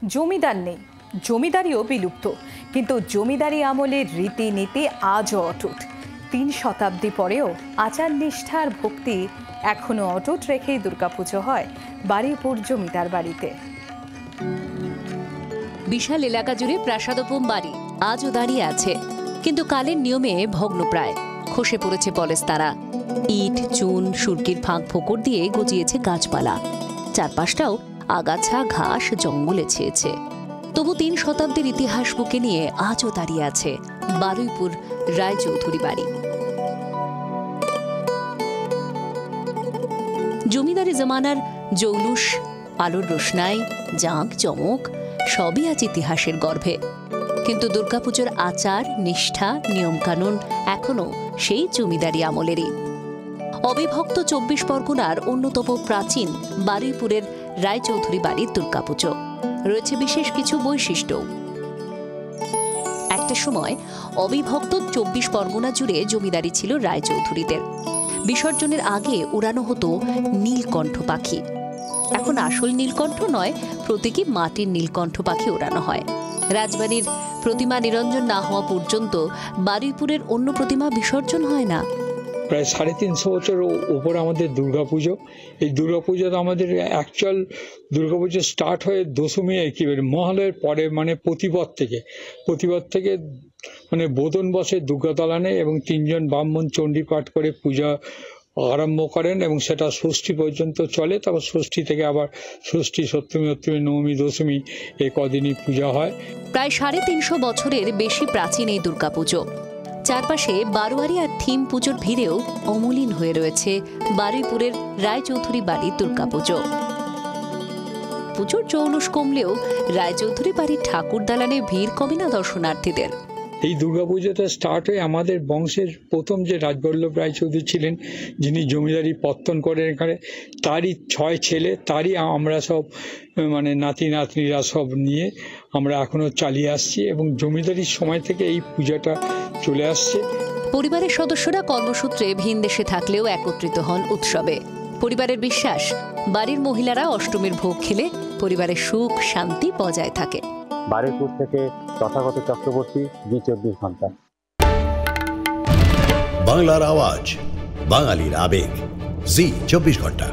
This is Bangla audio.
জমিদার নেই, জমিদারিও বিলুপ্ত, কিন্তু জমিদারি আমলের রীতিনীতি আজও অটুট। ৩ শতাব্দী পরেও আচার নিষ্ঠার ভক্তি এখনো অটুট রেখেই দুর্গাপুজো হয় বারুইপুর জমিদার বাড়িতে। বিশাল এলাকা জুড়ে প্রাসাদোপম বাড়ি আজও দাঁড়িয়ে আছে, কিন্তু কালের নিয়মে ভগ্নপ্রায়। খসে পড়েছে পলেস্তারা, ইট, চুন, সুরকির ফাঁক ফোকর দিয়ে গজিয়েছে গাছপালা। চারপাশটাও আগাছা, ঘাস, জঙ্গলে ছেয়েছে। তবু ৩ শতাব্দীর ইতিহাস বুকে নিয়ে আজও দাঁড়িয়ে আছে বারুইপুর রায়চৌধুরী বাড়ি। জমিদারি জমানার জৌলুস, আলোর রোশনাই, জাঁক জমক সবই আজ ইতিহাসের গর্ভে। কিন্তু দুর্গাপুজোর আচার, নিষ্ঠা, নিয়মকানুন এখনো সেই জমিদারি আমলেরই। অবিভক্ত ২৪ পরগনার অন্যতম প্রাচীন বারুইপুরের রায়চৌধুরী বাড়ির দুর্গাপুজো রয়েছে বিশেষ কিছু বৈশিষ্ট্য। একটা সময় অবিভক্ত ২৪ পরগনা জুড়ে জমিদারি ছিল রায়চৌধুরীদের। বিসর্জনের আগে উড়ানো হতো নীলকণ্ঠ পাখি। এখন আসল নীলকণ্ঠ নয়, প্রতীকী মাটির নীলকণ্ঠ পাখি ওড়ানো হয়। রাজবাড়ির প্রতিমা নিরঞ্জন না হওয়া পর্যন্ত বারুইপুরের অন্য প্রতিমা বিসর্জন হয় না। প্রায় ৩৫০ বছর উপর আমাদের দুর্গাপুজো। এই দুর্গাপুজোতে আমাদের অ্যাকচুয়াল দুর্গাপুজো স্টার্ট হয়ে দশমী একেবারে মহালয়ের পরে, মানে প্রতিপদ থেকে মানে বোধন বসে দুর্গাতলানে, এবং ৩ জন ব্রাহ্মণ চণ্ডী পাঠ করে পূজা আরম্ভ করেন এবং সেটা ষষ্ঠী পর্যন্ত চলে। তারপর ষষ্ঠী থেকে আবার ষষ্ঠী, সপ্তমী, অষ্টমী, নবমী, দশমী এই কদিনই পূজা হয়। প্রায় ৩৫০ বছরের বেশি প্রাচীন এই দুর্গাপুজো। চারপাশে বারোয়ারি আর থিম পুজোর ভিড়েও অমলিন হয়ে রয়েছে বারুইপুরের রায়চৌধুরী বাড়ির দুর্গাপুজো। পুজোর জৌলুস কমলেও রায়চৌধুরী বাড়ির ঠাকুর দালানে ভিড় কমে না দর্শনার্থীদের। এই দুর্গাপুজোটা স্টার্ট হয়ে আমাদের বংশের প্রথম যে রাজবল্লভ রায়চৌধুরী ছিলেন, যিনি জমিদারি পত্তন করেন এখানে, তারই ৬ ছেলে, তারই আমরা সব মানে নাতি নাতনিরা সব নিয়ে আমরা এখনো চালিয়ে আসছি, এবং জমিদারির সময় থেকে এই পূজাটা চলে আসছে। পরিবারের সদস্যরা কর্মসূত্রে ভিন দেশে থাকলেও একত্রিত হন উৎসবে। পরিবারের বিশ্বাস, বাড়ির মহিলারা অষ্টমীর ভোগ খেলে পরিবারের সুখ শান্তি বজায় থাকে। বারুইপুর থেকে তথাগত চক্রবর্তী, জি২৪ ঘন্টা। বাংলার আওয়াজ, বাঙালির আবেগ, জি২৪ ঘন্টা।